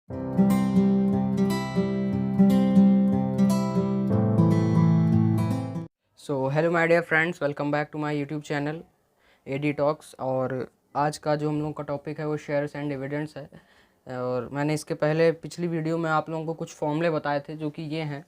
So hello my dear friends, welcome back to my YouTube channel AD talks. और आज का जो हम लोगों का टॉपिक है वो शेयर्स एंड डिविडेंड्स है। और मैंने इसके पहले पिछली वीडियो में आप लोगों को कुछ फॉर्मूले बताए थे, जो कि ये हैं।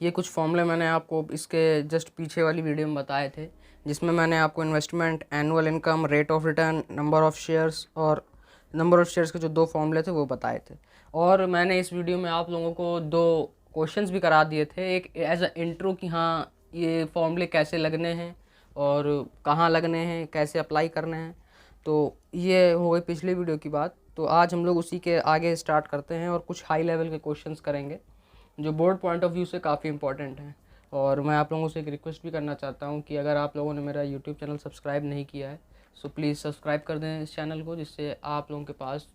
ये कुछ फॉर्मूले मैंने आपको इसके जस्ट पीछे वाली वीडियो में बताए थे, जिसमें मैंने आपको investment, annual income, rate of return, number of shares और नंबर ऑफ़ शेयर्स के जो 2 फॉर्मूले थे वो बताए थे। और मैंने इस वीडियो में आप लोगों को 2 क्वेश्चंस भी करा दिए थे, एक एज अ इंट्रो कि हाँ ये फॉर्मूले कैसे लगने हैं और कहाँ लगने हैं, कैसे अप्लाई करने हैं। तो ये हो गई पिछली वीडियो की बात। तो आज हम लोग उसी के आगे स्टार्ट करते हैं और कुछ हाई लेवल के क्वेश्चंस करेंगे जो बोर्ड पॉइंट ऑफ व्यू से काफ़ी इंपॉर्टेंट है। और मैं आप लोगों से एक रिक्वेस्ट भी करना चाहता हूँ कि अगर आप लोगों ने मेरा यूट्यूब चैनल सब्सक्राइब नहीं किया है सो प्लीज़ सब्सक्राइब कर दें इस चैनल को, जिससे आप लोगों के पास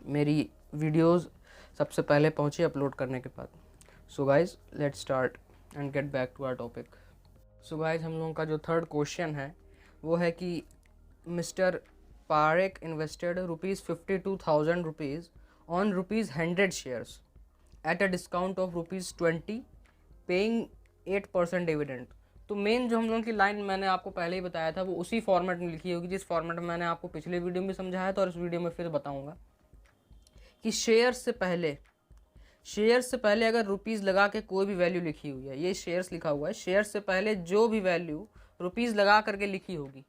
मेरी वीडियोज़ सबसे पहले पहुँचे अपलोड करने के बाद। So guys let's start and get back to our topic. So guys हम लोगों का जो थर्ड क्वेश्चन है वो है कि mister Parekh invested ₹52,000 on ₹100 shares at a discount of ₹20, paying 8% dividend. तो मेन जो हम लोगों की लाइन मैंने आपको पहले ही बताया था वो उसी फॉर्मेट में लिखी होगी जिस फॉर्मेट में मैंने आपको पिछले वीडियो में भी समझाया था और इस वीडियो में फिर बताऊंगा कि शेयर्स से पहले अगर रुपीज़ लगा के कोई भी वैल्यू लिखी हुई है, ये शेयर्स लिखा हुआ है, शेयर्स से पहले जो भी वैल्यू रुपीज़ लगा करके लिखी होगी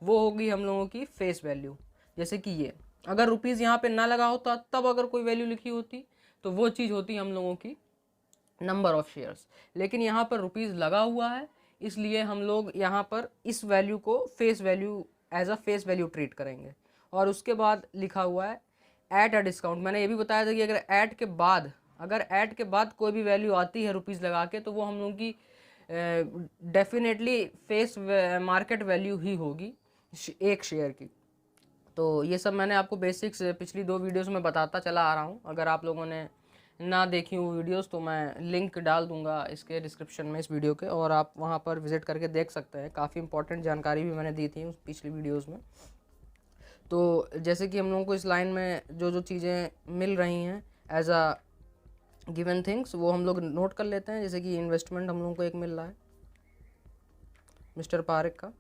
वो होगी हम लोगों की फेस वैल्यू। जैसे कि ये अगर रुपीज़ यहाँ पे ना लगा होता तब अगर कोई वैल्यू लिखी होती तो वो चीज़ होती हम लोगों की नंबर ऑफ शेयर्स। लेकिन यहाँ पर रुपीज़ लगा हुआ है, इसलिए हम लोग यहाँ पर इस वैल्यू को face value as a face value treat करेंगे। और उसके बाद लिखा हुआ है एट अ डिस्काउंट। मैंने ये भी बताया था कि अगर ऐड के बाद कोई भी वैल्यू आती है रुपीज़ लगा के तो वो हम लोग की डेफिनेटली फेस मार्केट वैल्यू ही होगी एक शेयर की। तो ये सब मैंने आपको बेसिक्स पिछली 2 वीडियोस में बताता चला आ रहा हूँ। अगर आप लोगों ने ना देखी वो वीडियोस तो मैं लिंक डाल दूंगा इसके डिस्क्रिप्शन में इस वीडियो के, और आप वहाँ पर विजिट करके देख सकते हैं। काफ़ी इंपॉर्टेंट जानकारी भी मैंने दी थी उस पिछली वीडियोस में। तो जैसे कि हम लोगों को इस लाइन में जो जो चीज़ें मिल रही हैं एज अ गिवन थिंग्स वो हम लोग नोट कर लेते हैं। जैसे कि इन्वेस्टमेंट हम लोगों को एक मिल रहा है मिस्टर पारेख का,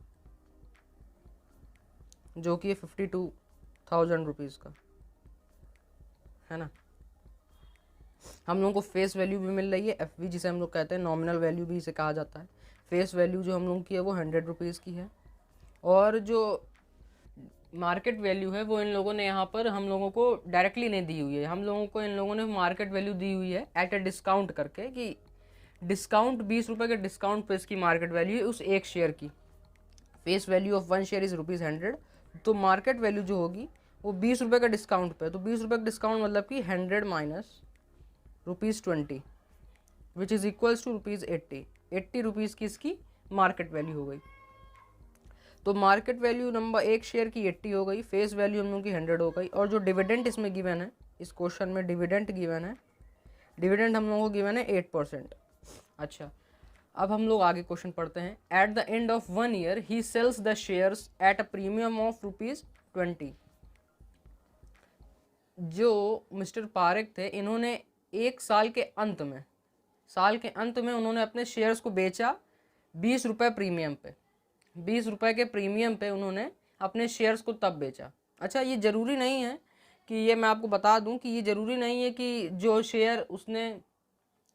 जो कि 52,000 रुपीज़ का है ना। हम लोगों को फेस वैल्यू भी मिल रही है एफवी, जिसे हम लोग कहते हैं नॉमिनल वैल्यू भी इसे कहा जाता है। फेस वैल्यू जो हम लोगों की है वो 100 रुपीज़ की है। और जो मार्केट वैल्यू है वो इन लोगों ने यहाँ पर हम लोगों को डायरेक्टली नहीं दी हुई है, हम लोगों को इन लोगों ने मार्केट वैल्यू दी हुई है एट अ डिस्काउंट करके, कि डिस्काउंट 20 रुपये के डिस्काउंट पे इसकी मार्केट वैल्यू है उस एक शेयर की। Face value of 1 share is ₹100, तो मार्केट वैल्यू जो होगी वो 20 रुपये का डिस्काउंट पे। तो 20 रुपये का डिस्काउंट मतलब कि 100 minus ₹20 which is equals to ₹80। 80 rupees की इसकी मार्केट वैल्यू हो गई। तो मार्केट वैल्यू नंबर एक शेयर की 80 हो गई, फेस वैल्यू हम लोग की 100 हो गई। और जो डिविडेंड इसमें गिवन है, इस क्वेश्चन में डिविडेंड गिवन है, डिविडेंड हम लोगों को गिवन है 8%। अच्छा, अब हम लोग आगे क्वेश्चन पढ़ते हैं। At the end of 1 year he sells the shares at a premium of ₹20। जो मिस्टर पारेख थे इन्होंने एक साल के अंत में उन्होंने अपने शेयर्स को बेचा 20 रुपये प्रीमियम पे। 20 रुपये के प्रीमियम पे उन्होंने अपने शेयर्स को तब बेचा। अच्छा, ये ज़रूरी नहीं है कि, ये मैं आपको बता दूं कि ये ज़रूरी नहीं है कि जो शेयर उसने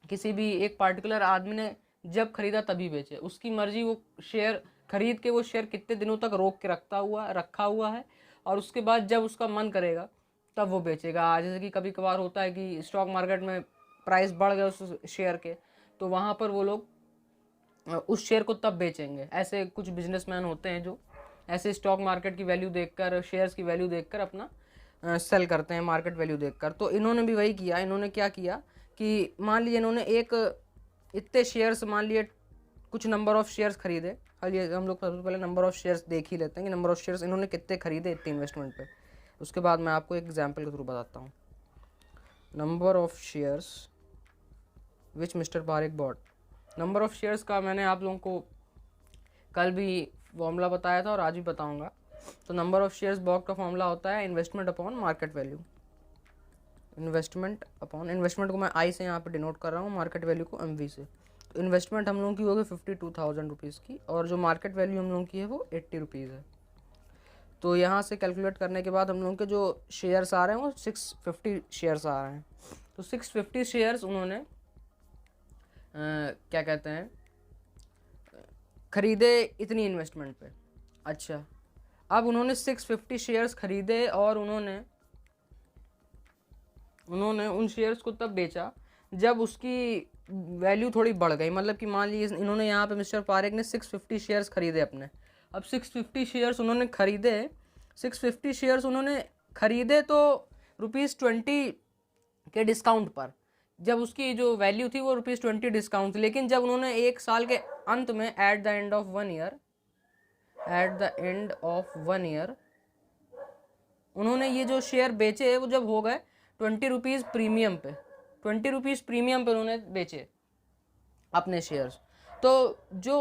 किसी भी एक पार्टिकुलर आदमी ने जब खरीदा तभी बेचे। उसकी मर्जी, वो शेयर खरीद के वो शेयर कितने दिनों तक रोक के रखा हुआ है, और उसके बाद जब उसका मन करेगा तब वो बेचेगा। जैसे कि कभी कभार होता है कि स्टॉक मार्केट में प्राइस बढ़ गए उस शेयर के, तो वहाँ पर वो लोग उस शेयर को तब बेचेंगे। ऐसे कुछ बिजनेसमैन होते हैं जो ऐसे स्टॉक मार्केट की वैल्यू देखकर, शेयर्स की वैल्यू देखकर अपना सेल करते हैं मार्केट वैल्यू देखकर। तो इन्होंने भी वही किया। इन्होंने क्या किया कि मान लीजिए इन्होंने इतने शेयर्स, मान लिए कुछ नंबर ऑफ शेयर्स खरीदे। चलिए हम लोग सबसे पहले नंबर ऑफ शेयर्स देख ही लेते हैं कि नंबर ऑफ शेयर्स इन्होंने कितने खरीदे इतने इन्वेस्टमेंट पे। उसके बाद मैं आपको एक एग्जाम्पल के थ्रू बताता हूँ। Number of shares which mister Parekh bought. Number of shares का मैंने आप लोगों को कल भी फॉर्मूला बताया था और आज भी बताऊंगा। तो नंबर ऑफ शेयर्स बॉट का फॉर्मूला होता है investment upon market value. Investment upon, investment को मैं आई से यहाँ पे डिनोट कर रहा हूँ, मार्केट वैल्यू को एमवी से। तो इन्वेस्टमेंट हम लोगों की होगी 52,000 रुपीज़ की, और जो मार्केट वैल्यू हम लोगों की है वो 80 रुपीज़ है। तो यहाँ से कैलकुलेट करने के बाद हम लोगों के जो शेयर्स आ रहे हैं वो 650 शेयर्स आ रहे हैं। तो 650 शेयर्स उन्होंने क्या कहते हैं खरीदे इतनी इन्वेस्टमेंट पे। अच्छा, अब उन्होंने 650 शेयर्स खरीदे और उन्होंने उन शेयर्स को तब बेचा जब उसकी वैल्यू थोड़ी बढ़ गई। मतलब कि मान लीजिए इन्होंने यहाँ पे मिस्टर पारेख ने 650 शेयर्स खरीदे अपने। अब 650 शेयर्स उन्होंने खरीदे, 650 शेयर्स उन्होंने खरीदे तो ₹20 के डिस्काउंट पर, जब उसकी जो वैल्यू थी वो ₹20 डिस्काउंट थी। लेकिन जब उन्होंने एक साल के अंत में eight the end of one year उन्होंने ये जो शेयर बेचे वो जब हो गए ₹20 प्रीमियम पे, ₹20 प्रीमियम पे उन्होंने बेचे अपने शेयर्स। तो जो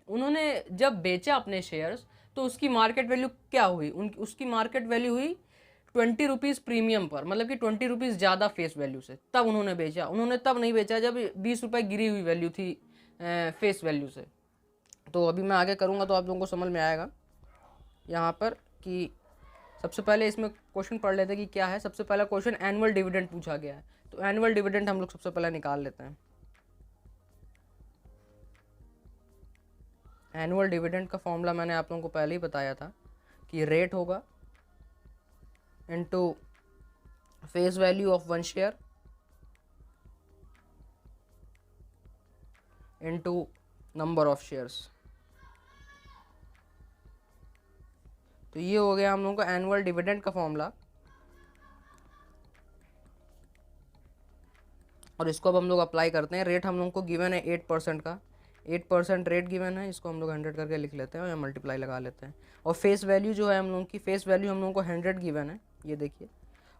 उन्होंने जब बेचा अपने शेयर्स तो उसकी मार्केट वैल्यू क्या हुई, उसकी मार्केट वैल्यू हुई ₹20 प्रीमियम पर, मतलब कि ₹20 ज़्यादा फेस वैल्यू से। तब उन्होंने बेचा, उन्होंने तब नहीं बेचा जब ₹20 गिरी हुई वैल्यू थी फेस वैल्यू से। तो अभी मैं आगे करूँगा तो आप लोगों को समझ में आएगा यहाँ पर कि सबसे पहले इसमें क्वेश्चन पढ़ लेते हैं कि क्या है। सबसे पहला क्वेश्चन एनुअल डिविडेंड पूछा गया है। तो एनुअल डिविडेंड हम लोग सबसे पहले निकाल लेते हैं। एनुअल डिविडेंड का फॉर्मूला मैंने आप लोगों को पहले ही बताया था कि रेट होगा into face value of one share into number of shares. तो ये हो गया हम लोगों का एनुअल डिविडेंड का फॉर्मूला। और इसको अब हम लोग अप्लाई करते हैं। रेट हम लोगों को गिवन है 8% का, 8% रेट गिवन है, इसको हम लोग 100 करके लिख लेते हैं और मल्टीप्लाई लगा लेते हैं। और फेस वैल्यू जो है हम लोगों की, फेस वैल्यू हम लोगों को 100 गिवन है, ये देखिए।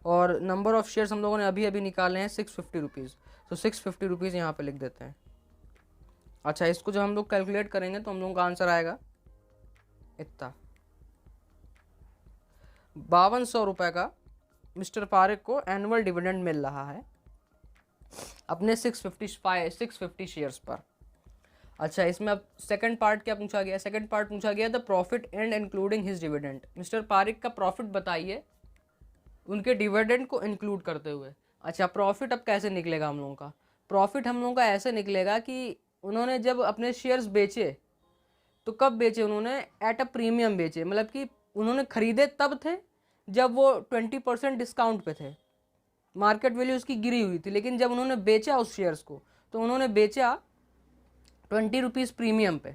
और नंबर ऑफ शेयर्स हम लोगों ने अभी अभी निकाले हैं 650 रुपीज़। तो 650 रुपीज़ यहाँ पर लिख देते हैं। अच्छा, इसको जब हम लोग कैलकुलेट करेंगे तो हम लोगों का आंसर आएगा इतना, 5200 रुपये का मिस्टर पारेख को एनुअल डिविडेंड मिल रहा है अपने 650 शेयर्स पर। अच्छा, इसमें अब सेकंड पार्ट क्या पूछा गया? सेकंड पार्ट पूछा गया the profit and including his dividend. Mister Parekh का प्रॉफिट बताइए उनके डिविडेंड को इंक्लूड करते हुए। अच्छा, प्रॉफिट अब कैसे निकलेगा हम लोगों का? प्रॉफिट हम लोगों का ऐसे निकलेगा कि उन्होंने जब अपने शेयर्स बेचे तो कब बेचे? उन्होंने एट अ प्रीमियम बेचे, मतलब कि उन्होंने खरीदे तब थे जब वो 20% डिस्काउंट पे थे, मार्केट वैल्यू उसकी गिरी हुई थी। लेकिन जब उन्होंने बेचा उस शेयर्स को तो उन्होंने बेचा ₹20 प्रीमियम पे।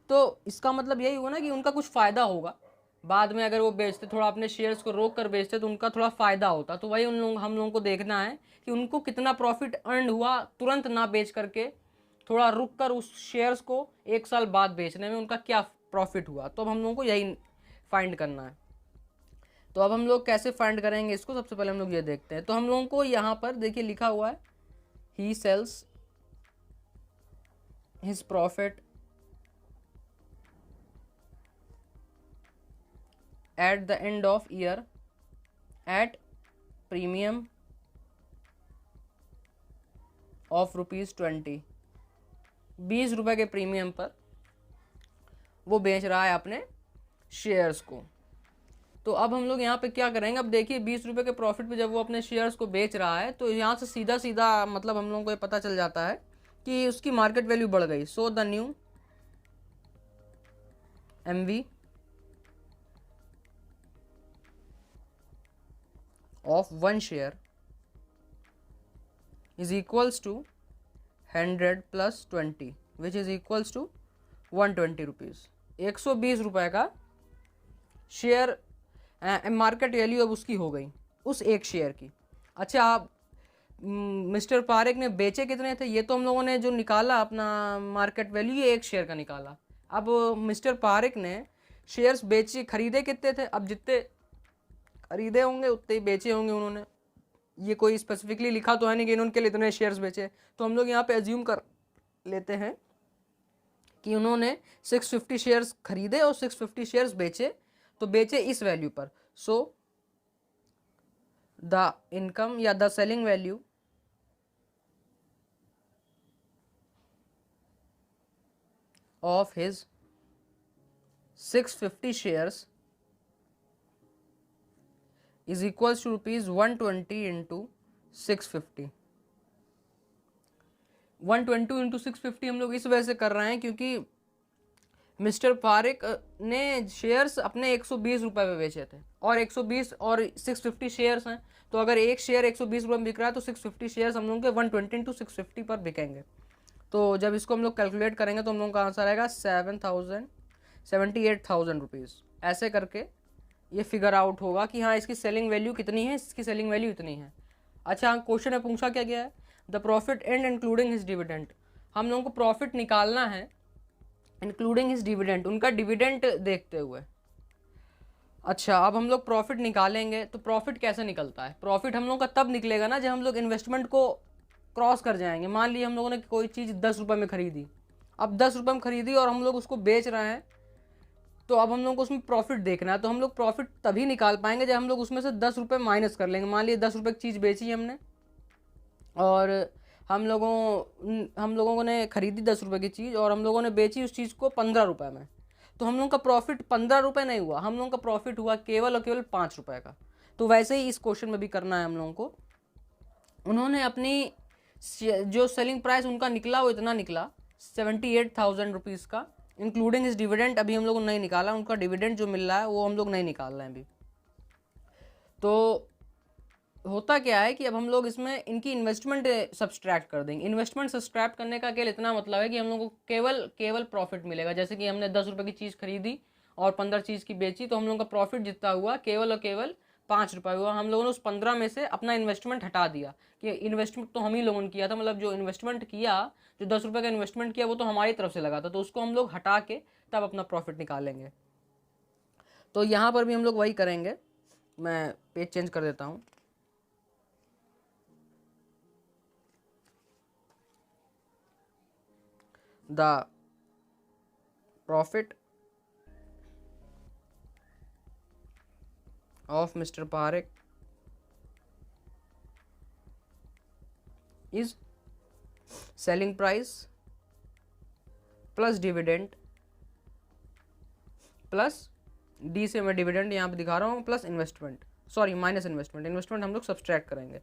तो इसका मतलब यही हुआ ना कि उनका कुछ फ़ायदा होगा बाद में। अगर वो बेचते, थोड़ा अपने शेयर्स को रोक कर बेचते तो उनका थोड़ा फ़ायदा होता। तो वही हम लोगों को देखना है कि उनको कितना प्रॉफिट अर्न हुआ तुरंत ना बेच करके, थोड़ा रुक कर उस शेयर्स को एक साल बाद बेचने में उनका क्या प्रॉफिट हुआ। तो अब हम लोगों को यही फाइंड करना है। तो अब हम लोग कैसे फाइंड करेंगे इसको? सबसे पहले हम लोग ये देखते हैं। तो हम लोगों को यहाँ पर देखिए लिखा हुआ है he sells his profit at the end of year at premium of ₹20, 20 रुपये के प्रीमियम पर वो बेच रहा है अपने शेयर्स को। तो अब हम लोग यहाँ पे क्या करेंगे? अब देखिए 20 रुपये के प्रॉफिट पे जब वो अपने शेयर्स को बेच रहा है तो यहाँ से सीधा सीधा मतलब हम लोगों को ये पता चल जाता है कि उसकी मार्केट वैल्यू बढ़ गई। So the new MV of one share is equals to 100 + 20 which is equals to 120 rupees. 120 रुपये का शेयर मार्केट वैल्यू अब उसकी हो गई उस एक शेयर की। अच्छा, आप मिस्टर पारेख ने बेचे कितने थे? ये तो हम लोगों ने जो निकाला अपना मार्केट वैल्यू, ये एक शेयर का निकाला। अब मिस्टर पारेख ने शेयर्स बेचे, खरीदे कितने थे? अब जितने खरीदे होंगे उतने ही बेचे होंगे उन्होंने। ये कोई स्पेसिफिकली लिखा तो है नहीं कि इन्होंने लिए इतने शेयर्स बेचे। तो हम लोग यहाँ पे एज्यूम कर लेते हैं कि उन्होंने 650 शेयर्स खरीदे और 650 शेयर्स बेचे। तो बेचे इस वैल्यू पर। सो द इनकम या the selling value of his 650 shares is equals to rupees 120 into 650. 120 into 650 हम लोग इस वजह से कर रहे हैं क्योंकि मिस्टर पारिक ने शेयर्स अपने 120 रुपये पे बेचे थे और 120 और 650 शेयर्स हैं, तो अगर एक शेयर 120 रुपये में बिक रहा है तो 650 शेयर्स हम लोग के 120 इंटू 650 पर बिकेंगे। तो जब इसको हम लोग कैलकुलेट करेंगे तो हम लोगों का आंसर आएगा 78,000 रुपीज़। ऐसे करके ये फिगर आउट होगा कि हाँ इसकी सेलिंग वैल्यू कितनी है, इसकी सेलिंग वैल्यू इतनी है। अच्छा, क्वेश्चन में पूछा क्या गया है, the profit and including his dividend. हम लोगों को प्रॉफिट निकालना है इंक्लूडिंग हिज डिविडेंड, उनका डिविडेंड देखते हुए। अच्छा, अब हम लोग प्रॉफिट निकालेंगे तो प्रॉफिट कैसे निकलता है, प्रॉफिट हम लोग का तब निकलेगा ना जब हम लोग इन्वेस्टमेंट को क्रॉस कर जाएंगे। मान लीजिए हम लोगों ने कोई चीज़ 10 रुपये में खरीदी, अब 10 रुपये में खरीदी और हम लोग उसको बेच रहे हैं, तो अब हम लोग को उसमें प्रॉफिट देखना है। तो हम लोग प्रॉफिट तभी निकाल पाएंगे जब हम लोग उसमें से 10 रुपये माइनस कर लेंगे। मान लीजिए 10 रुपये की चीज़ बेची हमने और हम लोगों ने खरीदी 10 रुपये की चीज़ और हम लोगों ने बेची उस चीज़ को 15 रुपये में, तो हम लोगों का प्रॉफिट 15 रुपये नहीं हुआ, हम लोगों का प्रॉफिट हुआ केवल और केवल 5 रुपये का। तो वैसे ही इस क्वेश्चन में भी करना है हम लोगों को। उन्होंने अपनी जो सेलिंग प्राइस उनका निकला वो इतना निकला 78,000 रुपीज़ का, इंक्लूडिंग इस डिविडेंड अभी हम लोगों ने नहीं निकाला, उनका डिविडेंड जो मिल रहा है वो हम लोग नहीं निकाल रहे हैं अभी। तो होता क्या है कि अब हम लोग इसमें इनकी इन्वेस्टमेंट सब्सट्रैक्ट कर देंगे। इन्वेस्टमेंट सब्सट्रैक्ट करने का केवल इतना मतलब है कि हम लोग को केवल प्रॉफिट मिलेगा। जैसे कि हमने 10 रुपये की चीज़ खरीदी और 15 चीज़ की बेची, तो हम लोग का प्रॉफिट जितना हुआ केवल और केवल 5 रुपये हुआ। हम लोगों ने उस 15 में से अपना इन्वेस्टमेंट हटा दिया कि इन्वेस्टमेंट तो हम ही लोगों ने किया था, मतलब जो इन्वेस्टमेंट किया, जो 10 रुपये का इन्वेस्टमेंट किया वो तो हमारी तरफ से लगा था, तो उसको हम लोग हटा के तब अपना प्रॉफिट निकालेंगे। तो यहाँ पर भी हम लोग वही करेंगे। मैं पेज चेंज कर देता हूँ। The profit of Mr. Parekh is selling price plus dividend plus D से मैं डिविडेंड यहाँ पे दिखा रहा हूँ plus investment, sorry minus investment, investment हम लोग सब्सट्रैक्ट करेंगे।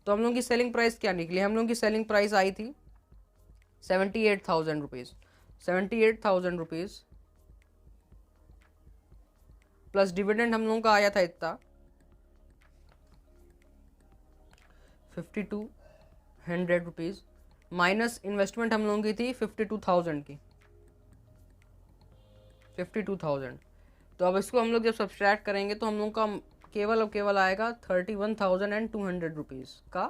तो हम लोगों की सेलिंग प्राइस क्या निकली, हम लोगों की सेलिंग प्राइस आई थी 78,000 रुपीज़। 78,000 रुपीज़ प्लस डिविडेंड हम लोगों का आया था इतना 5,200 रुपीज़, माइनस इन्वेस्टमेंट हम लोगों की थी 52,000 की, 52,000। तो अब इसको हम लोग जब सब्सट्रैक्ट करेंगे तो हम लोग का केवल और केवल आएगा 31,200 रुपीज़ का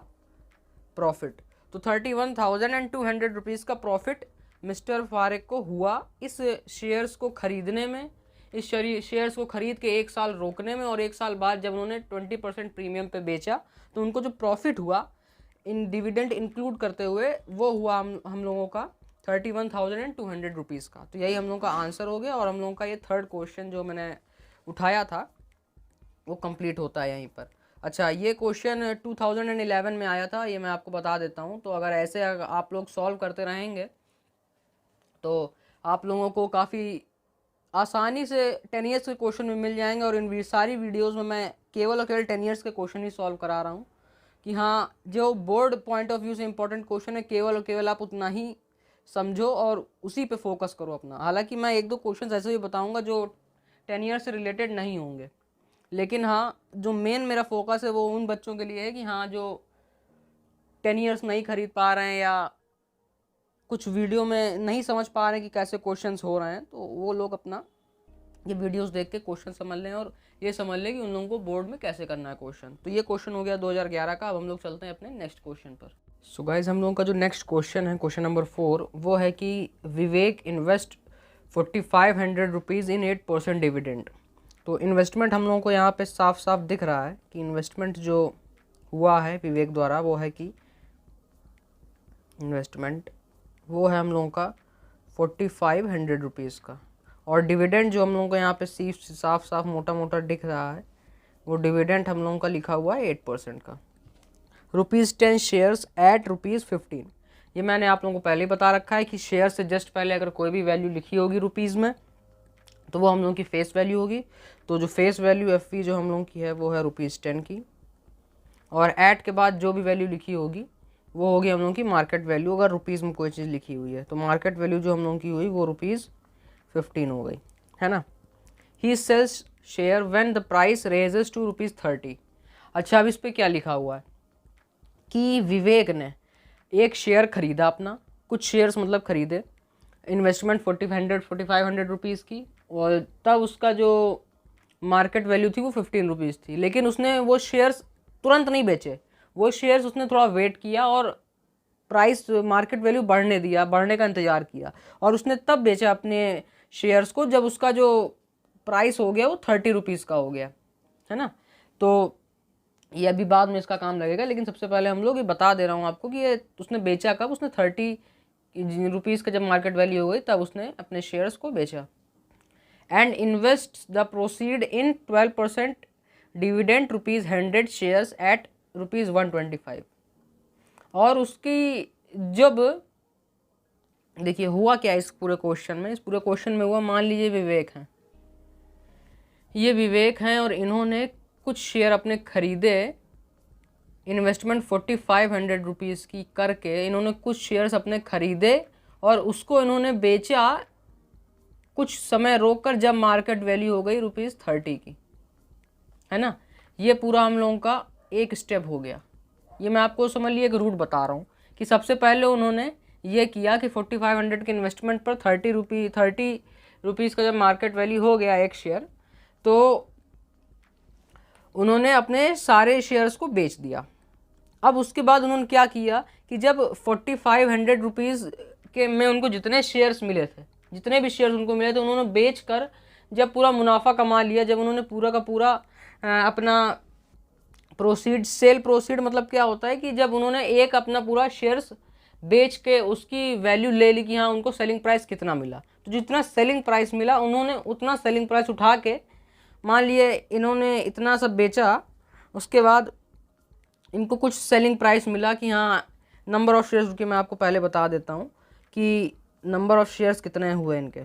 प्रॉफिट। तो 31,200 रुपीज़ का प्रॉफिट मिस्टर फारिक को हुआ इस शेयर्स को खरीदने में, इस शेयर्स को खरीद के 1 साल रोकने में, और 1 साल बाद जब उन्होंने 20% प्रीमियम पे बेचा तो उनको जो प्रॉफिट हुआ इन डिविडेंड इंक्लूड करते हुए वो हुआ हम लोगों का 31,200 रुपीज़ का। तो यही हम लोगों का आंसर हो गया और हम लोगों का ये थर्ड क्वेश्चन जो मैंने उठाया था वो कंप्लीट होता है यहीं पर। अच्छा, ये क्वेश्चन 2011 में आया था, ये मैं आपको बता देता हूँ। तो अगर ऐसे आप लोग सॉल्व करते रहेंगे तो आप लोगों को काफ़ी आसानी से 10 ईयर्स के क्वेश्चन में मिल जाएंगे। और इन सारी वीडियोस में मैं केवल और केवल 10 ईयर्स के क्वेश्चन ही सॉल्व करा रहा हूँ कि हाँ जो बोर्ड पॉइंट ऑफ व्यू से इंपॉर्टेंट क्वेश्चन है केवल और केवल आप उतना ही समझो और उसी पे फोकस करो अपना। हालांकि मैं 1-2 क्वेश्चन ऐसे भी बताऊँगा जो 10 ईयर्स से रिलेटेड नहीं होंगे, लेकिन हाँ जो मेन मेरा फोकस है वो उन बच्चों के लिए है कि हाँ जो 10 ईयर्स नहीं खरीद पा रहे हैं या कुछ वीडियो में नहीं समझ पा रहे हैं कि कैसे क्वेश्चंस हो रहे हैं, तो वो लोग अपना ये वीडियोस देख के क्वेश्चन समझ लें और ये समझ लें कि उन लोगों को बोर्ड में कैसे करना है क्वेश्चन। तो ये क्वेश्चन हो गया 2011 का। अब हम लोग चलते हैं अपने नेक्स्ट क्वेश्चन पर। सो गाइज, हम लोगों का जो नेक्स्ट क्वेश्चन है, क्वेश्चन नंबर 4, वो है कि विवेक इन्वेस्ट 4,500 रुपीज़ इन 8% डिविडेंड। तो इन्वेस्टमेंट हम लोगों को यहाँ पे साफ साफ दिख रहा है कि इन्वेस्टमेंट जो हुआ है विवेक द्वारा वो है कि इन्वेस्टमेंट वो है हम लोगों का 4,500 रुपीज़ का, और डिविडेंड जो हम लोगों को यहाँ पे साफ साफ मोटा मोटा दिख रहा है वो डिविडेंड हम लोगों का लिखा हुआ है 8% का। ₹10 शेयर्स एट ₹15। ये मैंने आप लोगों को पहले ही बता रखा है कि शेयर से जस्ट पहले अगर कोई भी वैल्यू लिखी होगी रुपीज़ में तो वो हम लोगों की फेस वैल्यू होगी। तो जो फेस वैल्यू FV जो हम लोगों की है वो है ₹10 की, और ऐट के बाद जो भी वैल्यू लिखी होगी वो होगी हम लोगों की मार्केट वैल्यू। अगर रुपीज़ में कोई चीज़ लिखी हुई है तो मार्केट वैल्यू जो हम लोगों की हुई वो ₹15 हो गई, है ना। He sells share when the price rises to ₹30। अच्छा, अब इस पर क्या लिखा हुआ है कि विवेक ने एक शेयर खरीदा अपना, कुछ शेयर्स मतलब खरीदे, इन्वेस्टमेंट 4500 रुपीज़ की, और तब उसका जो मार्केट वैल्यू थी वो 15 रुपीज़ थी। लेकिन उसने वो शेयर्स तुरंत नहीं बेचे, वो शेयर्स उसने थोड़ा वेट किया और प्राइस मार्केट वैल्यू बढ़ने दिया, बढ़ने का इंतज़ार किया, और उसने तब बेचा अपने शेयर्स को जब उसका जो प्राइस हो गया वो 30 रुपीज़ का हो गया, है ना। तो ये अभी बाद में इसका काम लगेगा, लेकिन सबसे पहले हम लोग ये बता दे रहा हूँ आपको कि ये उसने बेचा कब, उसने 30 रुपीज़ का जब मार्केट वैल्यू हो गई तब उसने अपने शेयर्स को बेचा। And invest the proceed in 12% dividend ₹100 shares at ₹125। और उसकी जब देखिए हुआ क्या इस पूरे क्वेश्चन में, इस पूरे क्वेश्चन में हुआ, मान लीजिए विवेक हैं, ये विवेक हैं और इन्होंने कुछ शेयर अपने खरीदे, इन्वेस्टमेंट 4500 रुपीज़ की करके इन्होंने कुछ शेयर्स अपने खरीदे और उसको इन्होंने बेचा कुछ समय रोक कर जब मार्केट वैल्यू हो गई ₹30 की, है ना। ये पूरा हम लोगों का एक स्टेप हो गया। ये मैं आपको समझ लिए एक रूट बता रहा हूँ कि सबसे पहले उन्होंने ये किया कि 4500 के इन्वेस्टमेंट पर 30 रुपीज़ का जब मार्केट वैल्यू हो गया एक शेयर, तो उन्होंने अपने सारे शेयर्स को बेच दिया। अब उसके बाद उन्होंने क्या किया कि जब 4500 रुपीज़ के में उनको जितने शेयर्स मिले थे, जितने भी शेयर्स उनको मिले थे, उन्होंने बेच कर जब पूरा मुनाफा कमा लिया, जब उन्होंने पूरा का पूरा अपना प्रोसीड, सेल प्रोसीड मतलब क्या होता है कि जब उन्होंने एक अपना पूरा शेयर्स बेच के उसकी वैल्यू ले ली कि हाँ उनको सेलिंग प्राइस कितना मिला, तो जितना सेलिंग प्राइस मिला उन्होंने उतना सेलिंग प्राइस उठा के, मान लिए इन्होंने इतना सब बेचा, उसके बाद इनको कुछ सेलिंग प्राइस मिला कि हाँ नंबर ऑफ़ शेयर्स के मैं आपको पहले बता देता हूँ कि नंबर ऑफ़ शेयर्स कितने हुए इनके।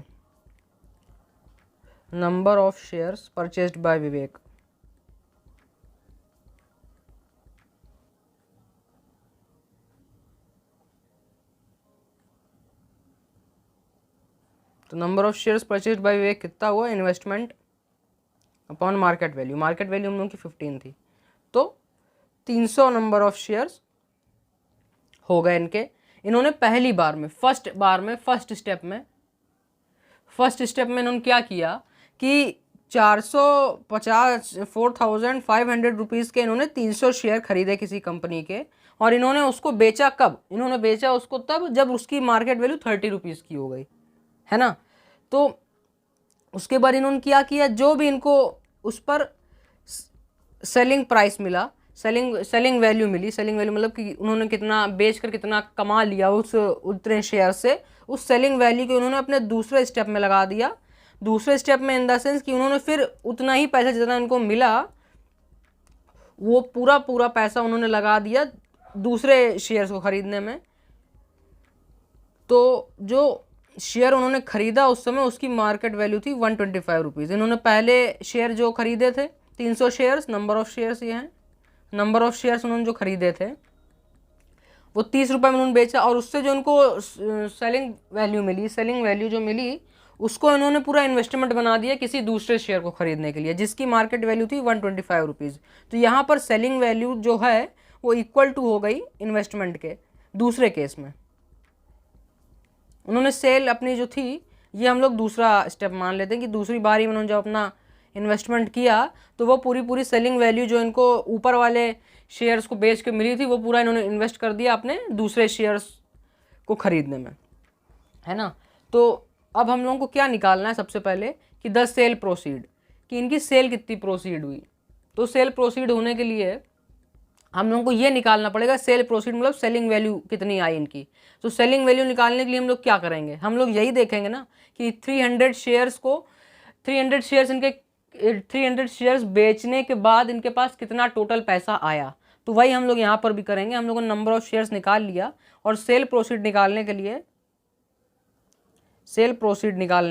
Number of shares purchased by Vivek, तो number of shares purchased by Vivek कितना हुआ, investment upon market value, market value हम लोगों की 15 थी, तो 300 नंबर ऑफ़ शेयर्स हो गए इनके। इन्होंने पहली बार में फर्स्ट स्टेप में इन्होंने क्या किया कि 4,500 रुपीज़ के इन्होंने 300 शेयर खरीदे किसी कंपनी के, और इन्होंने उसको बेचा कब, इन्होंने बेचा उसको तब जब उसकी मार्केट वैल्यू 30 रुपीज़ की हो गई, है ना। तो उसके बाद इन्होंने क्या किया, जो भी इनको उस पर सेलिंग प्राइस मिला, सेलिंग वैल्यू मिली, सेलिंग वैल्यू मतलब कि उन्होंने कितना बेच कर कितना कमा लिया उस उतने शेयर से, उस सेलिंग वैल्यू को उन्होंने अपने दूसरे स्टेप में लगा दिया। दूसरे स्टेप में इन द सेंस कि उन्होंने फिर उतना ही पैसा जितना इनको मिला वो पूरा पैसा उन्होंने लगा दिया दूसरे शेयर्स को खरीदने में। तो जो शेयर उन्होंने खरीदा उस समय उसकी मार्केट वैल्यू थी 125 रुपीज़। इन्होंने पहले शेयर जो खरीदे थे 300 शेयर्स, नंबर ऑफ़ शेयर्स ये हैं, नंबर ऑफ़ शेयर्स उन्होंने जो खरीदे थे वो 30 रुपये में उन्होंने बेचा, और उससे जो उनको सेलिंग वैल्यू मिली, सेलिंग वैल्यू जो मिली उसको इन्होंने पूरा इन्वेस्टमेंट बना दिया किसी दूसरे शेयर को खरीदने के लिए, जिसकी मार्केट वैल्यू थी 125 रुपीज़। तो यहाँ पर सेलिंग वैल्यू जो है वो इक्वल टू हो गई इन्वेस्टमेंट के। दूसरे केस में उन्होंने सेल अपनी जो थी, ये हम लोग दूसरा स्टेप मान लेते हैं कि दूसरी बारी में उन्होंने जब अपना इन्वेस्टमेंट किया तो वो पूरी सेलिंग वैल्यू जो इनको ऊपर वाले शेयर्स को बेच के मिली थी वो पूरा इन्होंने इन्वेस्ट कर दिया अपने दूसरे शेयर्स को ख़रीदने में, है ना। तो अब हम लोगों को क्या निकालना है, सबसे पहले कि 10 सेल प्रोसीड, कि इनकी सेल कितनी प्रोसीड हुई। तो सेल प्रोसीड होने के लिए हम लोगों को ये निकालना पड़ेगा, सेल प्रोसीड मतलब सेलिंग वैल्यू कितनी आई इनकी। तो सेलिंग वैल्यू निकालने के लिए हम लोग क्या करेंगे, हम लोग यही देखेंगे ना कि 300 शेयर्स इनके 300 शेयर्स बेचने के बाद इनके पास कितना टोटल पैसा आया। तो वही हम लोग यहाँ पर भी करेंगे। हम लोगों ने नंबर ऑफ शेयर्स निकाल लिया और सेल प्रोसीड निकालने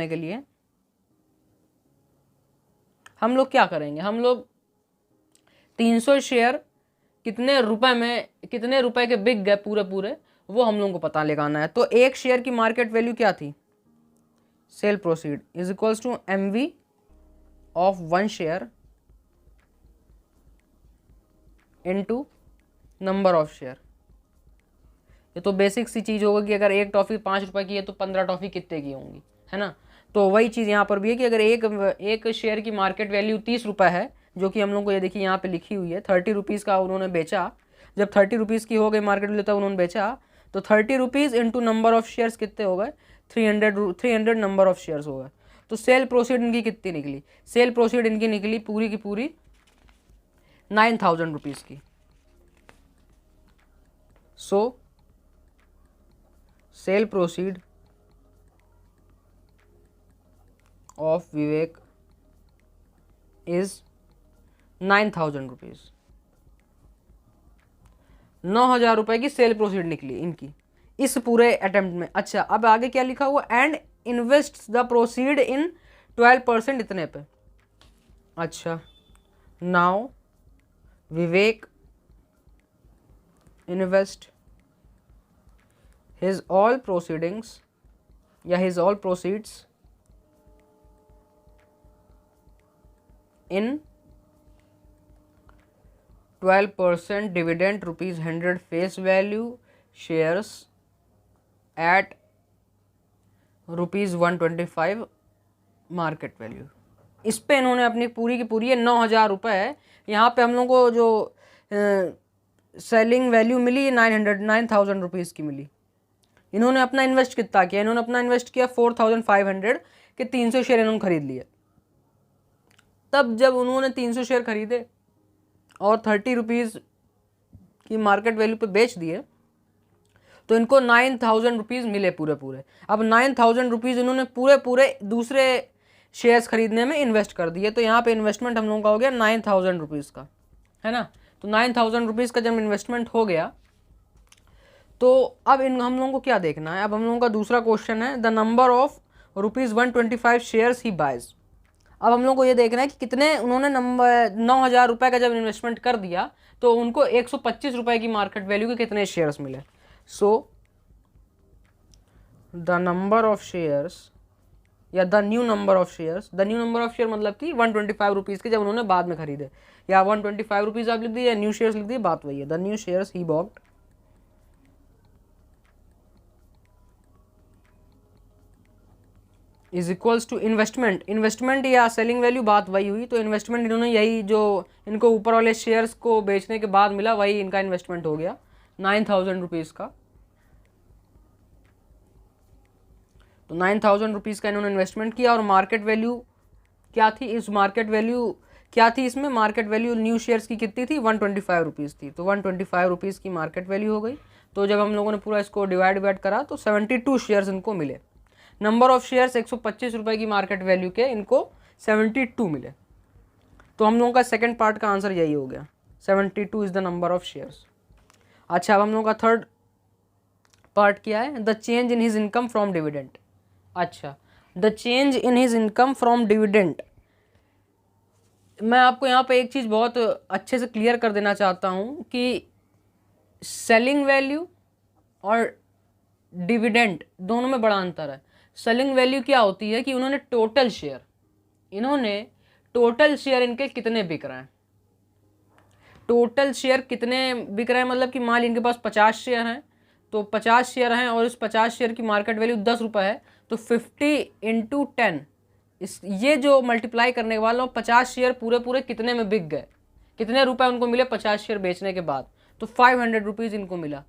के लिए हम लोग क्या करेंगे, हम लोग 300 शेयर कितने रुपए के बिक गए पूरे वो हम लोगों को पता लगाना है। तो एक शेयर की मार्केट वैल्यू क्या थी, sale proceed is equals to MV of 1 share into number of share. ये तो बेसिक सी चीज़ होगी कि अगर एक टॉफ़ी 5 रुपए की है तो 15 टॉफ़ी कितने की होंगी, है ना। तो वही चीज़ यहाँ पर भी है कि अगर एक शेयर की मार्केट वैल्यू 30 रुपये है, जो कि हम लोग को ये देखिए यहाँ पे लिखी हुई है, 30 रुपीज़ का उन्होंने बेचा। जब 30 रुपीज़ की हो गई मार्केट वैल्यू तब उन्होंने बेचा, तो 30 rupees into number of shares कितने हो गए, 300 नंबर ऑफ शेयर्स हो गए। तो सेल प्रोसीड इनकी कितनी निकली, सेल प्रोसीड इनकी निकली पूरी की पूरी 9000 रुपीज़ की। So sale proceed of Vivek is 9000 rupees. 9000 रुपए की सेल प्रोसीड निकली इनकी इस पूरे अटेम्प्ट में। अच्छा, अब आगे क्या लिखा हुआ, and invest the proceed in 12% इतने पे। अच्छा, now Vivek invest his all proceeds in 12% dividend ₹100 face value shares at ₹125 market value. इस पे इन्होंने अपनी पूरी की पूरी 9000 रुपये है। यहाँ पे हम लोग को जो सेलिंग वैल्यू मिली 9000 रुपीज़ की मिली। इन्होंने अपना इन्वेस्ट कितना किया, इन्होंने अपना इन्वेस्ट किया 4500 के 300 शेयर इन्होंने खरीद लिए। तब जब उन्होंने 300 शेयर खरीदे और 30 रुपीज़ की मार्केट वैल्यू पे बेच दिए, तो इनको 9000 रुपीज़ मिले पूरे। अब 9000 रुपीज़ इन्होंने पूरे दूसरे शेयर्स खरीदने में इन्वेस्ट कर दिए। तो यहाँ पे इन्वेस्टमेंट हम लोगों का हो गया 9000 रुपीज़ का, है ना। तो 9000 रुपीज़ का जब इन्वेस्टमेंट हो गया, तो अब हम लोगों को क्या देखना है, अब हम लोगों का दूसरा क्वेश्चन है, the number of ₹125 shares he buys. अब हम लोग को ये देखना है कि कितने उन्होंने 9000 रुपये का जब इन्वेस्टमेंट कर दिया तो उनको 125 रुपये की मार्केट वैल्यू के कितने शेयर्स मिले। So the number of shares या the new number of shares मतलब कि 125 रुपीज़ के जब उन्होंने बाद में खरीदे, या 125 रुपीज़ आप लिख दिए या न्यू शेयर्स लिख दिए, बात वही है। The new shares he bought is equals to investment या सेलिंग वैल्यू, बात वही हुई। तो इन्वेस्टमेंट इन्होंने यही जो इनको ऊपर वाले शेयर्स को बेचने के बाद मिला वही इनका इन्वेस्टमेंट हो गया 9000 रुपीज़ का। तो 9000 रुपीज़ का इन्होंने इन्वेस्टमेंट किया और मार्केट वैल्यू क्या थी, इसमें मार्केट वैल्यू न्यू शेयर्स की कितनी थी, 125 रुपीज़ थी। तो 125 रुपीज़ की मार्केट वैल्यू हो गई। तो जब हम लोगों ने पूरा इसको डिवाइड करा तो 72 शेयर्स इनको मिले। नंबर ऑफ शेयर्स 125 रुपये की मार्केट वैल्यू के इनको 72 मिले। तो हम लोगों का सेकंड पार्ट का आंसर यही हो गया, 72 is the number of shares. अच्छा, अब हम लोगों का थर्ड पार्ट क्या है, the change in his income from dividend. अच्छा, the change in his income from dividend, मैं आपको यहाँ पे एक चीज़ बहुत अच्छे से क्लियर कर देना चाहता हूँ कि सेलिंग वैल्यू और डिविडेंड दोनों में बड़ा अंतर है। सेलिंग वैल्यू क्या होती है कि इन्होंने टोटल शेयर इनके कितने बिक रहे हैं, मतलब कि मान ली इनके पास 50 शेयर हैं, तो 50 शेयर हैं और इस 50 शेयर की मार्केट वैल्यू 10 रुपये है, तो 50 × 10 ये जो मल्टीप्लाई करने वाला हूँ, 50 शेयर पूरे कितने में बिक गए, कितने रुपए उनको मिले 50 शेयर बेचने के बाद, तो 500 रुपीज़ इनको मिला।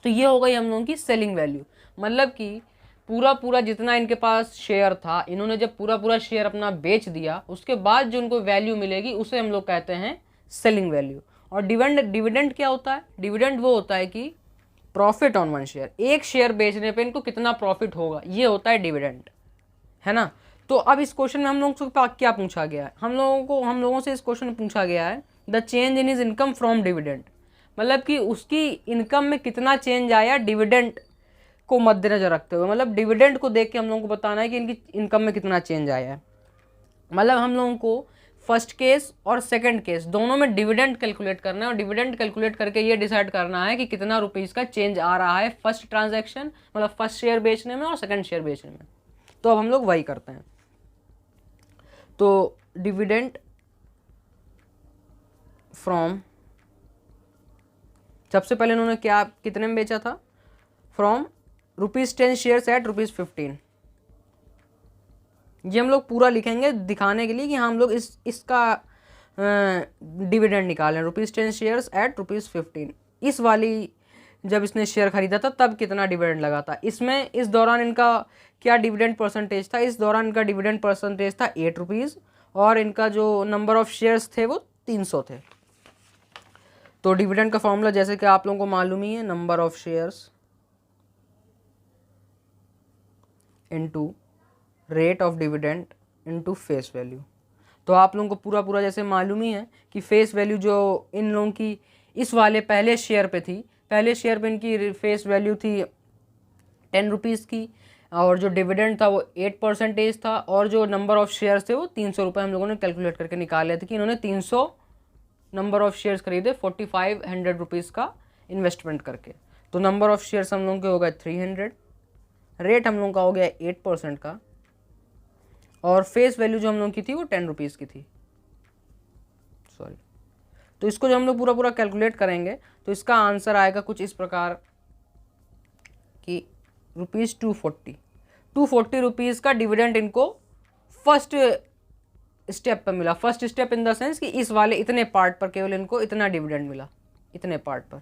तो ये हो गई हम लोगों की सेलिंग वैल्यू। मतलब कि पूरा जितना इनके पास शेयर था, इन्होंने जब पूरा शेयर अपना बेच दिया, उसके बाद जो उनको वैल्यू मिलेगी उसे हम लोग कहते हैं सेलिंग वैल्यू। और डिविडेंड क्या होता है, डिविडेंड वो होता है कि प्रॉफिट ऑन 1 शेयर, एक शेयर बेचने पे इनको कितना प्रॉफिट होगा, ये होता है डिविडेंड, है ना। तो अब इस क्वेश्चन में हम लोगों से क्या पूछा गया है, हम लोगों से इस क्वेश्चन में पूछा गया है the change in his income from dividend, मतलब कि उसकी इनकम में कितना चेंज आया डिविडेंड को मद्देनजर रखते हुए, मतलब डिविडेंड को देख के हम लोगों को बताना है कि इनकी इनकम में कितना चेंज आया है। मतलब हम लोगों को फर्स्ट केस और सेकंड केस दोनों में डिविडेंड कैलकुलेट करना है, और डिविडेंड कैलकुलेट करके ये डिसाइड करना है कि कितना रुपीज़ का चेंज आ रहा है फर्स्ट ट्रांजैक्शन, मतलब फर्स्ट शेयर बेचने में और सेकंड शेयर बेचने में। तो अब हम लोग वही करते हैं। तो डिविडेंड फ्रॉम, सबसे पहले इन्होंने कितने में बेचा था, फ्रॉम ₹10 शेयर्स एट ₹15। ये हम लोग पूरा लिखेंगे दिखाने के लिए कि हम लोग इसका डिविडेंड निकालें, ₹10 शेयर्स एट ₹15। इस वाली जब इसने शेयर खरीदा था तब कितना डिविडेंड लगा था, इसमें इस दौरान इनका क्या डिविडेंड परसेंटेज था, इस दौरान इनका डिविडेंड परसेंटेज था ₹8 और इनका जो नंबर ऑफ शेयर्स थे वो 300 थे। तो डिविडेंड का फॉर्मूला जैसे कि आप लोगों को मालूम ही है, number of shares into rate of dividend into face value. तो आप लोगों को पूरा जैसे मालूम ही है कि फेस वैल्यू जो इन लोगों की इस वाले पहले शेयर पे थी, पहले शेयर पे इनकी फेस वैल्यू थी ₹10 की, और जो डिविडेंड था वो 8% था, और जो नंबर ऑफ शेयर्स थे वो 300 रुपये हम लोगों ने कैलकुलेट करके निकाले थे कि इन्होंने 300 नंबर ऑफ शेयर्स खरीदे 4500 रुपीज़ का इन्वेस्टमेंट करके। तो नंबर ऑफ शेयर्स हम लोगों के हो गए 300, रेट हम लोगों का हो गया 8% का, और फेस वैल्यू जो हम लोगों की थी वो ₹10 की थी, सॉरी। तो इसको जो हम लोग पूरा कैलकुलेट करेंगे तो इसका आंसर आएगा कुछ इस प्रकार कि ₹240 का डिविडेंड इनको फर्स्ट स्टेप पर मिला। First step in the sense कि इस वाले इतने पार्ट पर केवल इनको इतना डिविडेंड मिला, इतने पार्ट पर।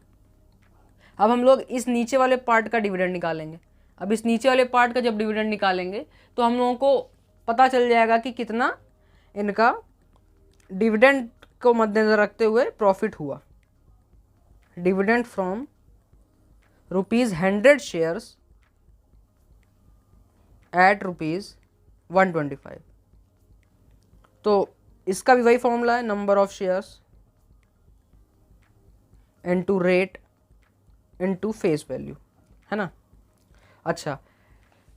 अब हम लोग इस नीचे वाले पार्ट का डिविडेंड निकालेंगे। अब इस नीचे वाले पार्ट का जब डिविडेंड निकालेंगे तो हम लोगों को पता चल जाएगा कि कितना इनका डिविडेंड को मद्देनजर रखते हुए प्रॉफिट हुआ। Dividend from ₹100 shares at ₹125। तो इसका भी वही फॉर्मूला है, number of shares into rate into face value, है ना। अच्छा,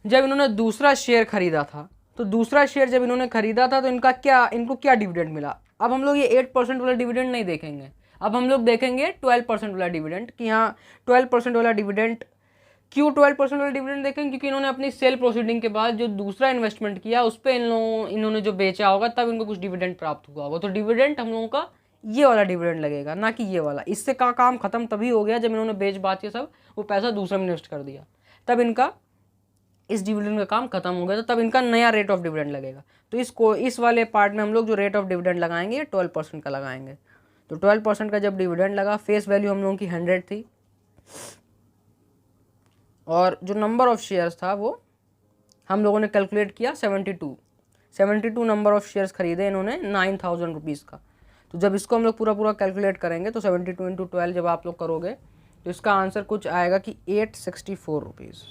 जब इन्होंने दूसरा शेयर खरीदा था तो दूसरा शेयर जब इन्होंने खरीदा था तो इनको क्या डिविडेंड मिला। अब हम लोग ये 8% वाला डिविडेंड नहीं देखेंगे, अब हम लोग देखेंगे 12% वाला डिविडेंड कि हाँ 12% वाला डिविडेंड। क्यों 12% वाला डिविडेंड देखेंगे, क्योंकि इन्होंने अपनी सेल प्रोसीडिंग के बाद जो दूसरा इन्वेस्टमेंट किया उस पर इन्होंने जो बेचा होगा तब इनको कुछ डिविडेंड प्राप्त हुआ होगा। तो डिविडेंड हम लोगों का ये वाला डिविडेंड लगेगा, ना कि ये वाला। इससे का काम खत्म तभी हो गया जब इन्होंने बेच बात के सब वो पैसा दूसरे में इन्वेस्ट कर दिया, तब इनका इस डिविडेंड का काम खत्म हो गया, तो तब इनका नया रेट ऑफ डिविडेंड लगेगा। तो इस वाले पार्ट में हम लोग जो रेट ऑफ डिविडेंड लगाएंगे 12% का लगाएंगे। तो 12% का जब डिविडेंड लगा, फेस वैल्यू हम लोगों की 100 थी, और जो नंबर ऑफ शेयर्स था वो हम लोगों ने कैलकुलेट किया 72 नंबर ऑफ शेयर्स खरीदे इन्होंने 9000 रुपीज़ का। तो जब इसको हम लोग पूरा कैलकुलेट करेंगे तो 72 × 12 जब आप लोग करोगे तो इसका आंसर कुछ आएगा कि 864 रुपीज़।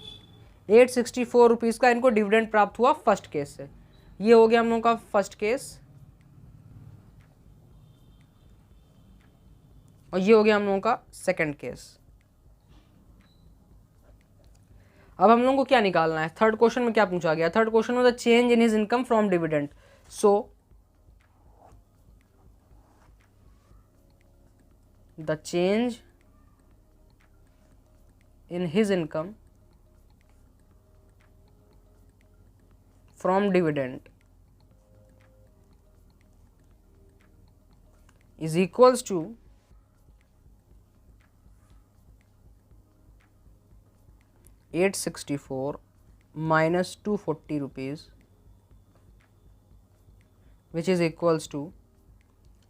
864 रुपीज़ का इनको डिविडेंड प्राप्त हुआ फर्स्ट केस से। ये हो गया हम लोगों का फर्स्ट केस, और ये हो गया हम लोगों का सेकंड केस। अब हम लोगों को क्या निकालना है, थर्ड क्वेश्चन में क्या पूछा गया। थर्ड क्वेश्चन में the change in his income from dividend. So the change in his income from dividend is equals to $864 minus ₹240, which is equals to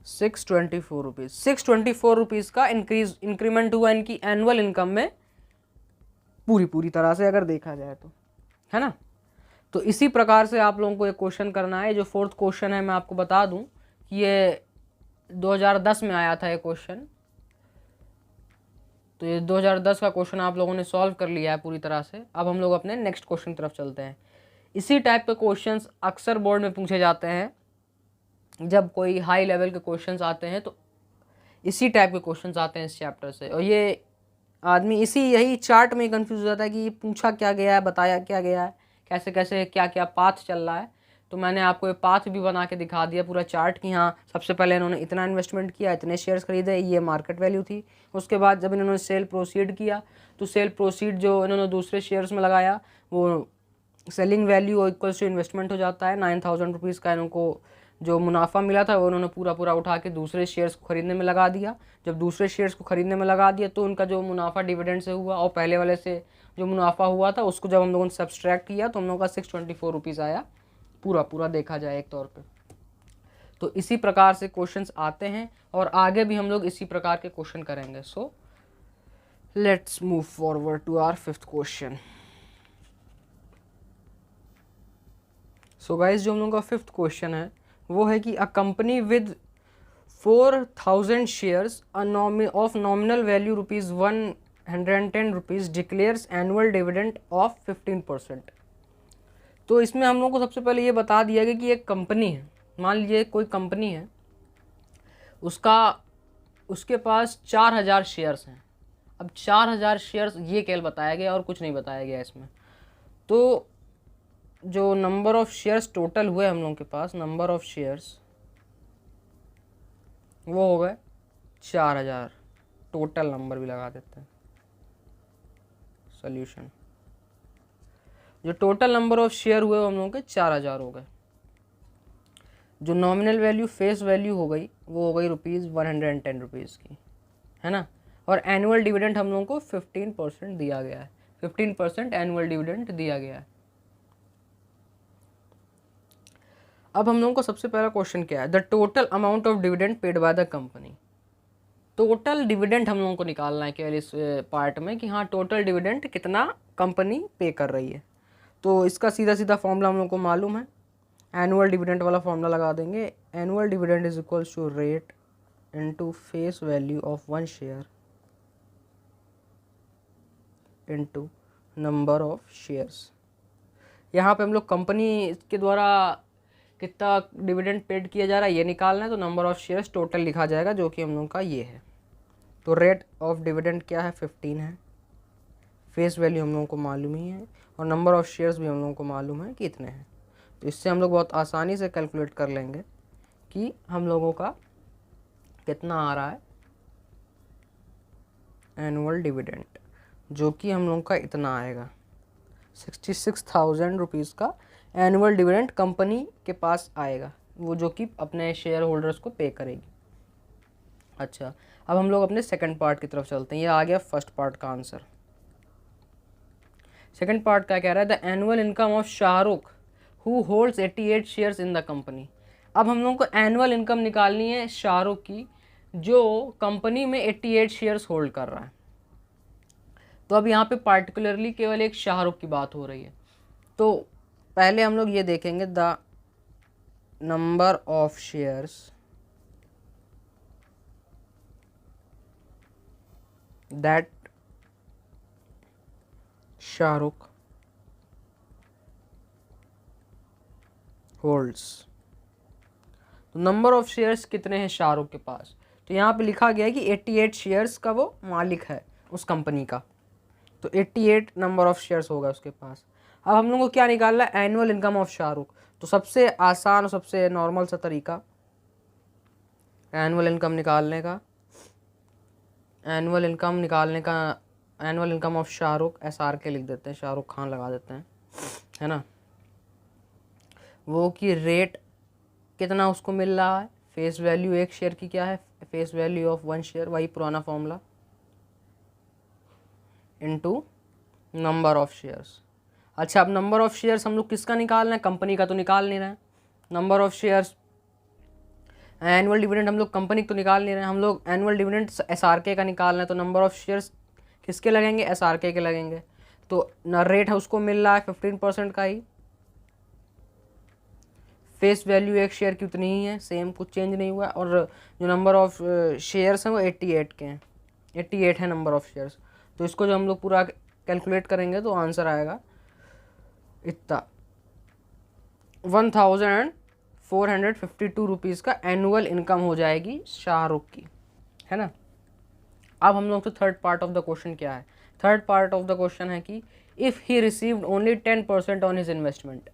₹624। ₹624 का इंक्रीमेंट हुआ इनकी एनुअल इनकम में पूरी तरह से अगर देखा जाए तो, है ना। तो इसी प्रकार से आप लोगों को एक क्वेश्चन करना है। जो फोर्थ क्वेश्चन है मैं आपको बता दूं कि ये 2010 में आया था ये क्वेश्चन। तो ये 2010 का क्वेश्चन आप लोगों ने सॉल्व कर लिया है पूरी तरह से। अब हम लोग अपने नेक्स्ट क्वेश्चन की तरफ चलते हैं। इसी टाइप के क्वेश्चंस अक्सर बोर्ड में पूछे जाते हैं। जब कोई हाई लेवल के क्वेश्चंस आते हैं तो इसी टाइप के क्वेश्चंस आते हैं इस चैप्टर से। और ये आदमी यही चार्ट में कंफ्यूज हो जाता है कि ये पूछा क्या गया है, बताया क्या गया है, कैसे कैसे क्या क्या पाथ चल रहा है। तो मैंने आपको ये पाथ भी बना के दिखा दिया पूरा चार्ट कि हाँ सबसे पहले इन्होंने इतना इन्वेस्टमेंट किया, इतने शेयर्स खरीदे, ये मार्केट वैल्यू थी। उसके बाद जब इन्होंने सेल प्रोसीड किया तो सेल प्रोसीड जो इन्होंने दूसरे शेयर्स में लगाया वो selling value equals to investment हो जाता है। 9,000 रुपीज़ का इनको जो मुनाफा मिला था वो उन्होंने पूरा पूरा उठा के दूसरे शेयर्स को खरीदने में लगा दिया। जब दूसरे शेयर्स को खरीदने में लगा दिया तो उनका जो मुनाफा डिविडेंड से हुआ और पहले वाले से जो मुनाफा हुआ था उसको जब हम लोगों ने सब्सट्रैक्ट किया तो हम लोगों का 624 रुपीज़ आया, पूरा पूरा देखा जाए एक तौर पे। तो इसी प्रकार से क्वेश्चंस आते हैं और आगे भी हम लोग इसी प्रकार के क्वेश्चन करेंगे। So let's move forward to our 5th question. So guys जो हम लोगों का 5th क्वेश्चन है वो है कि a company with 4,000 shares of nominal value ₹110 declares annual dividend of 15%। तो इसमें हम लोगों को सबसे पहले ये बता दिया गया कि एक कंपनी है, मान लीजिए कोई कंपनी है, उसके पास 4,000 शेयर्स हैं। अब 4,000 शेयर्स ये केवल बताया गया और कुछ नहीं बताया गया इसमें। तो जो नंबर ऑफ शेयर्स टोटल हुए हम लोगों के पास, नंबर ऑफ शेयर्स वो हो गए 4,000। टोटल नंबर भी लगा देते हैं, सोल्यूशन जो टोटल नंबर ऑफ शेयर हुए हम लोगों के 4,000 हो गए। जो नॉमिनल वैल्यू फेस वैल्यू हो गई वो हो गई ₹110 की, है ना। और एनुअल डिविडेंड हम लोगों को 15% दिया गया है, 15% एनुअल डिविडेंड दिया गया है। अब हम लोगों को सबसे पहला क्वेश्चन क्या है, the total amount of dividend paid by the company. Total dividend हम लोगों को निकालना है केवल इस पार्ट में कि हाँ टोटल डिविडेंड कितना कंपनी पे कर रही है। तो इसका सीधा सीधा फॉर्मूला हम लोग को मालूम है, एनुअल डिविडेंड वाला फॉर्मूला लगा देंगे। Annual dividend is equals to rate into face value of 1 share into number of shares. यहाँ पे हम लोग कंपनी के द्वारा कितना डिविडेंड पेड किया जा रहा है ये निकालना है, तो नंबर ऑफ शेयर्स टोटल लिखा जाएगा जो कि हम लोग का ये है। तो रेट ऑफ डिविडेंड क्या है, 15 है, फेस वैल्यू हम लोगों को मालूम ही है और नंबर ऑफ शेयर्स भी हम लोगों को मालूम है कि इतने हैं। तो इससे हम लोग बहुत आसानी से कैलकुलेट कर लेंगे कि हम लोगों का कितना आ रहा है एनुअल डिविडेंड, जो कि हम लोगों का इतना आएगा 66,000 रुपीज़ का एनुअल डिविडेंड कंपनी के पास आएगा, वो जो कि अपने शेयर होल्डर्स को पे करेगी। अच्छा, अब हम लोग अपने सेकंड पार्ट की तरफ चलते हैं। ये आ गया फर्स्ट पार्ट का आंसर। सेकंड पार्ट क्या कह रहा है, the annual income of Shahrukh who holds 88 shares in the company. अब हम लोग को एनुअल इनकम निकालनी है शाहरुख की जो कंपनी में 88 शेयर्स होल्ड कर रहा है। तो अब यहाँ पे पार्टिकुलरली केवल एक शाहरुख की बात हो रही है। तो पहले हम लोग ये देखेंगे the number of shares that Shahrukh holds. तो नंबर ऑफ शेयर्स कितने हैं शाहरुख के पास, तो यहाँ पे लिखा गया है कि 88 शेयर्स का वो मालिक है उस कंपनी का। तो 88 नंबर ऑफ शेयर्स होगा उसके पास। अब हम लोग को क्या निकालना है, एनुअल इनकम ऑफ शाहरुख। तो सबसे आसान और सबसे नॉर्मल सा तरीका एनुअल इनकम निकालने का, annual income of Shahrukh SRK लिख देते हैं, शाहरुख खान लगा देते हैं, है ना। वो की रेट कितना उसको मिल रहा है, फेस वैल्यू एक शेयर की क्या है, फेस वैल्यू ऑफ 1 शेयर, वही पुराना formula, into number of shares. अच्छा, अब नंबर ऑफ शेयर्स हम लोग किसका निकालना है, कंपनी का तो निकाल नहीं रहे हैं। Number of shares annual dividend हम लोग कंपनी तो निकाल नहीं रहे हैं, हम लोग एनुअल डिविडेंड SRK का निकालना है। तो नंबर ऑफ शेयर्स किसके लगेंगे, SRK के लगेंगे। तो न रेट है उसको मिल रहा है 15% का ही, फेस वैल्यू एक शेयर की उतनी ही है, सेम, कुछ चेंज नहीं हुआ है। और जो नंबर ऑफ शेयर्स हैं वो 88 के हैं, 88 है नंबर ऑफ शेयर्स। तो इसको जो हम लोग पूरा कैलकुलेट करेंगे तो आंसर आएगा इतना 1452 रुपीज़ का एनुअल इनकम हो जाएगी शाहरुख की, है ना। अब हम लोग तो third part of the question क्या है, third part of the question है कि if he received only 10% on his investment,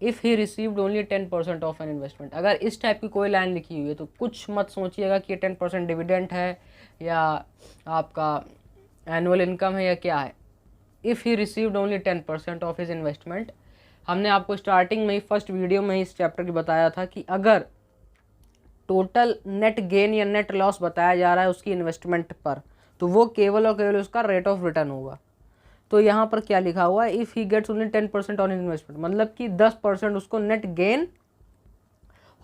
if he received only 10% of an investment. अगर इस टाइप की कोई लाइन लिखी हुई है तो कुछ मत सोचिएगा कि ये 10% डिविडेंड है या आपका एनुअल इनकम है या क्या है। If he received only 10% of his investment, हमने आपको स्टार्टिंग में ही फर्स्ट वीडियो में ही इस चैप्टर की बताया था कि अगर टोटल नेट गेन या नेट लॉस बताया जा रहा है उसकी इन्वेस्टमेंट पर, तो वो केवल और केवल उसका रेट ऑफ रिटर्न होगा। तो यहाँ पर क्या लिखा हुआ है, if he gets only 10% on investment, मतलब कि 10% उसको नेट गेन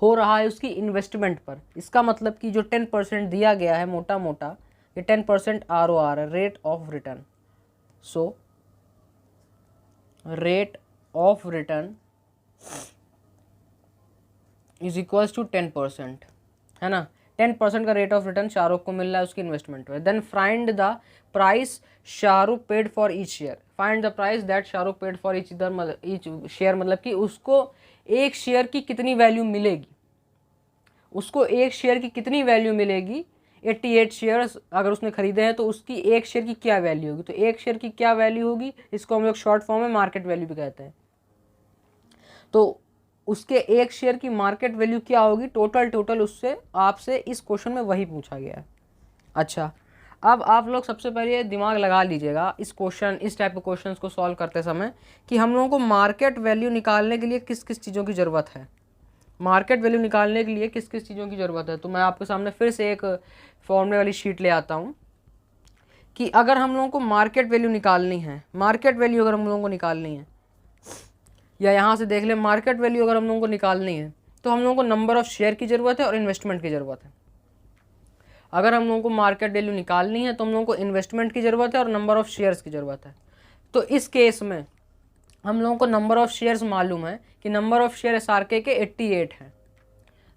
हो रहा है उसकी इन्वेस्टमेंट पर। इसका मतलब कि जो 10% दिया गया है मोटा मोटा, ये 10% ROR है, rate of return. So rate of return is equals to 10%, है ना। 10% का रेट ऑफ रिटर्न शाहरुख को मिल रहा है उसकी इन्वेस्टमेंट में। Then find the price Shahrukh paid for each share, find the price that Shahrukh paid for each share, मतलब कि उसको एक शेयर की कितनी वैल्यू मिलेगी, उसको एक शेयर की कितनी वैल्यू मिलेगी। 88 शेयर्स अगर उसने खरीदे हैं तो उसकी एक शेयर की क्या वैल्यू होगी, तो एक शेयर की क्या वैल्यू होगी, इसको हम लोग शॉर्ट फॉर्म में मार्केट वैल्यू भी कहते हैं। तो उसके एक शेयर की मार्केट वैल्यू क्या होगी, टोटल उससे आपसे इस क्वेश्चन में वही पूछा गया है। अच्छा, अब आप लोग सबसे पहले दिमाग लगा लीजिएगा इस टाइप के क्वेश्चंस को सॉल्व करते समय कि हम लोगों को मार्केट वैल्यू निकालने के लिए किस किस चीज़ों की ज़रूरत है, मार्केट वैल्यू निकालने के लिए किस किस चीज़ों की ज़रूरत है। तो मैं आपके सामने फिर से एक फॉर्मूले वाली शीट ले आता हूँ कि अगर हम लोगों को मार्केट वैल्यू निकालनी है, मार्केट वैल्यू अगर हम लोगों को निकालनी है, या यहाँ से देख लें मार्केट वैल्यू अगर हम लोगों को निकालनी है तो हम लोगों को नंबर ऑफ़ शेयर की ज़रूरत है और इन्वेस्टमेंट की ज़रूरत है। अगर हम लोगों को मार्केट वैल्यू निकालनी है तो हम लोगों को इन्वेस्टमेंट की ज़रूरत है और नंबर ऑफ़ शेयर्स की ज़रूरत है। तो इस केस में हम लोगों को नंबर ऑफ़ शेयर्स मालूम है कि नंबर ऑफ़ शेयर SRK के 88 है,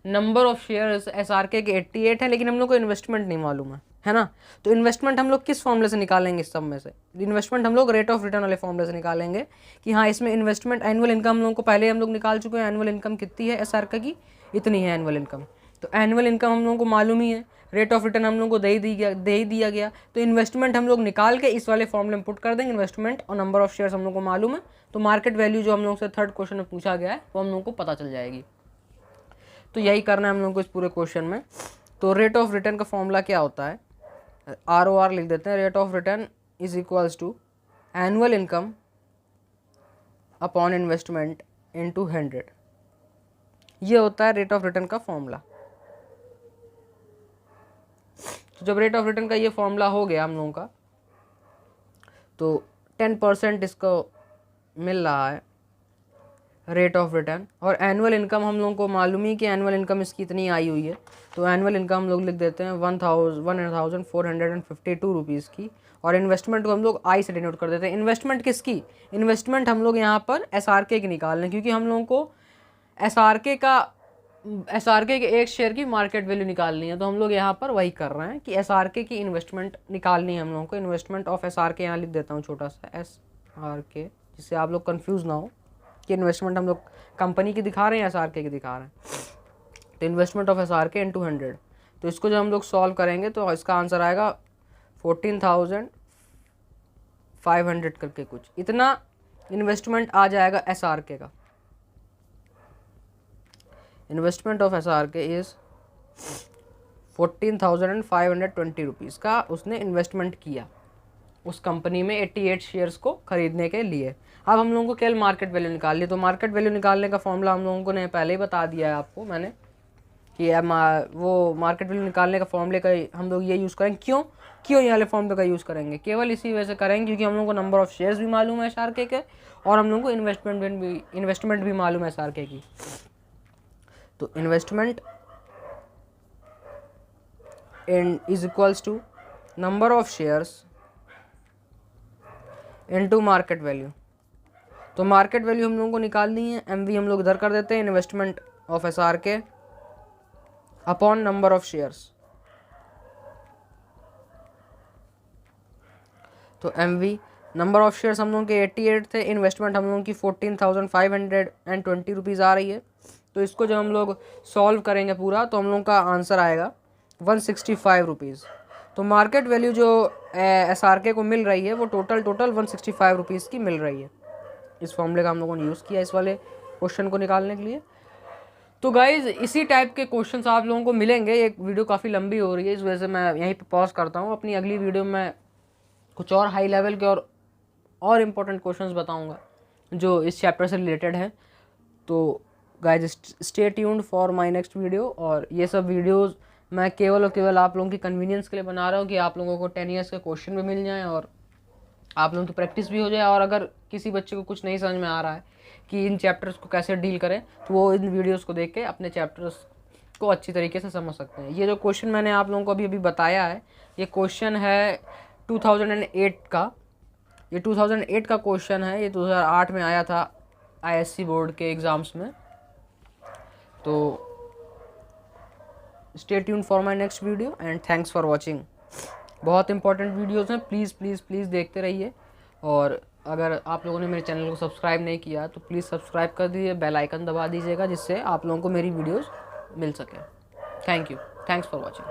नंबर ऑफ़ शेयर्स SRK के 88 है, लेकिन हम लोग को इन्वेस्टमेंट नहीं मालूम है ना। तो इन्वेस्टमेंट हम लोग किस फॉर्मूले से निकालेंगे, इस सब में से इन्वेस्टमेंट हम लोग रेट ऑफ रिटर्न वाले फॉर्मूले से निकालेंगे कि हाँ इसमें इन्वेस्टमेंट एनुअल इनकम हम लोगों को पहले हम लोग निकाल चुके हैं, एनुअल इनकम कितनी है SRK की, इतनी है एनुअल इनकम। तो एनुअल इनकम हम लोगों को मालूम ही है, रेट ऑफ रिटर्न हम लोगों को दे ही दिया गया। तो इन्वेस्टमेंट हम लोग निकाल के इस वाले फॉर्मूले में पुट कर देंगे, इन्वेस्टमेंट और नंबर ऑफ शेयर्स हम लोग को मालूम है, तो मार्केट वैल्यू जो हम लोग से थर्ड क्वेश्चन में पूछा गया है वो हम लोग को पता चल जाएगी। तो यही करना है हम लोग को इस पूरे क्वेश्चन में। तो रेट ऑफ रिटर्न का फॉर्मूला क्या होता है, ROR लिख देते हैं, rate of return is equals to annual income upon investment into 100, ये होता है रेट ऑफ रिटर्न का फॉर्मूला। तो जब रेट ऑफ रिटर्न का ये फॉर्मूला हो गया हम लोगों का, तो 10% इसको मिल रहा है रेट ऑफ रिटर्न, और एनुअल इनकम हम लोगों को मालूम ही कि एनुअल इनकम इसकी इतनी आई हुई है। तो एनुअल इनकम हम लोग लिख देते हैं 1452 रुपीज़ की, और इन्वेस्टमेंट को हम लोग आई से डिनोट कर देते हैं। इन्वेस्टमेंट किसकी, इन्वेस्टमेंट हम लोग यहाँ पर SRK की निकाल रहे हैं, क्योंकि हम लोगों को SRK के एक शेयर की मार्केट वैल्यू निकालनी है। तो हम लोग यहाँ पर वही कर रहे हैं कि SRK की इन्वेस्टमेंट निकालनी है हम लोगों को। इन्वेस्टमेंट ऑफ SRK यहाँ लिख देता हूँ छोटा सा SRK, जिससे आप लोग कन्फ्यूज़ ना हो कि इन्वेस्टमेंट हम लोग कंपनी की दिखा रहे हैं या SRK की दिखा रहे हैं। तो इन्वेस्टमेंट ऑफ SRK इंटू 100, तो इसको जब हम लोग सॉल्व करेंगे तो इसका आंसर आएगा 14,500 करके कुछ, इतना इन्वेस्टमेंट आ जाएगा SRK का। Investment of SRK is 14,520 rupees का उसने इन्वेस्टमेंट किया उस कंपनी में 88 शेयर्स को खरीदने के लिए। अब हम लोगों को केवल मार्केट वैल्यू निकाल ली। तो मार्केट वैल्यू निकालने का फॉर्मूला हम लोगों को ने पहले ही बता दिया है आपको मैंने कि वो मार्केट वैल्यू निकालने का फॉर्मूले का हम लोग ये यूज़ करेंगे। क्यों ये वाले फॉर्मूले का यूज़ करेंगे, केवल इसी वजह से करेंगे क्योंकि हम लोगों को नंबर ऑफ़ शेयर्स भी मालूम है SRK के, और हम लोगों को इन्वेस्टमेंट भी मालूम है SRK की। तो investment is equals to number of shares into market value. तो मार्केट वैल्यू हम लोगों को निकालनी है, MV हम लोग इधर कर देते हैं, investment of SRK upon number of shares. तो MV नंबर ऑफ शेयर्स हम लोगों के 88 थे, इन्वेस्टमेंट हम लोगों की 14,520 रुपीज़ आ रही है। तो इसको जब हम लोग सॉल्व करेंगे पूरा तो हम लोग का आंसर आएगा 165 रुपीज़। तो मार्केट वैल्यू जो SRK को मिल रही है वो टोटल 165 रुपीज़ की मिल रही है। इस फॉर्मूले का हम लोगों ने यूज़ किया इस वाले क्वेश्चन को निकालने के लिए। तो गाइज इसी टाइप के क्वेश्चंस आप लोगों को मिलेंगे। ये वीडियो काफ़ी लंबी हो रही है, इस वजह से मैं यहीं पे पॉज करता हूँ। अपनी अगली वीडियो में कुछ और हाई लेवल के और इम्पोर्टेंट क्वेश्चंस बताऊँगा जो इस चैप्टर से रिलेटेड है। तो guys stay tuned for my next video. और ये सब वीडियोज़ मैं केवल और केवल आप लोगों की कन्वीनियंस के लिए बना रहा हूँ कि आप लोगों को 10 ईयर्स के क्वेश्चन भी मिल जाएँ और आप लोगों की प्रैक्टिस भी हो जाए। और अगर किसी बच्चे को कुछ नहीं समझ में आ रहा है कि इन चैप्टर्स को कैसे डील करें, तो वो इन वीडियोस को देख के अपने चैप्टर्स को अच्छी तरीके से समझ सकते हैं। ये जो क्वेश्चन मैंने आप लोगों को अभी बताया है, ये क्वेश्चन है 2008 का। ये 2008 का क्वेश्चन है, ये 2008 में आया था ISC बोर्ड के एग्ज़ाम्स में। तो stay tuned for my next video and thanks for watching. बहुत इंपॉर्टेंट वीडियोस हैं, प्लीज़ प्लीज़ प्लीज़ देखते रहिए। और अगर आप लोगों ने मेरे चैनल को सब्सक्राइब नहीं किया तो प्लीज़ सब्सक्राइब कर दीजिए, बेल आइकन दबा दीजिएगा, जिससे आप लोगों को मेरी वीडियोस मिल सके। Thank you, thanks for watching.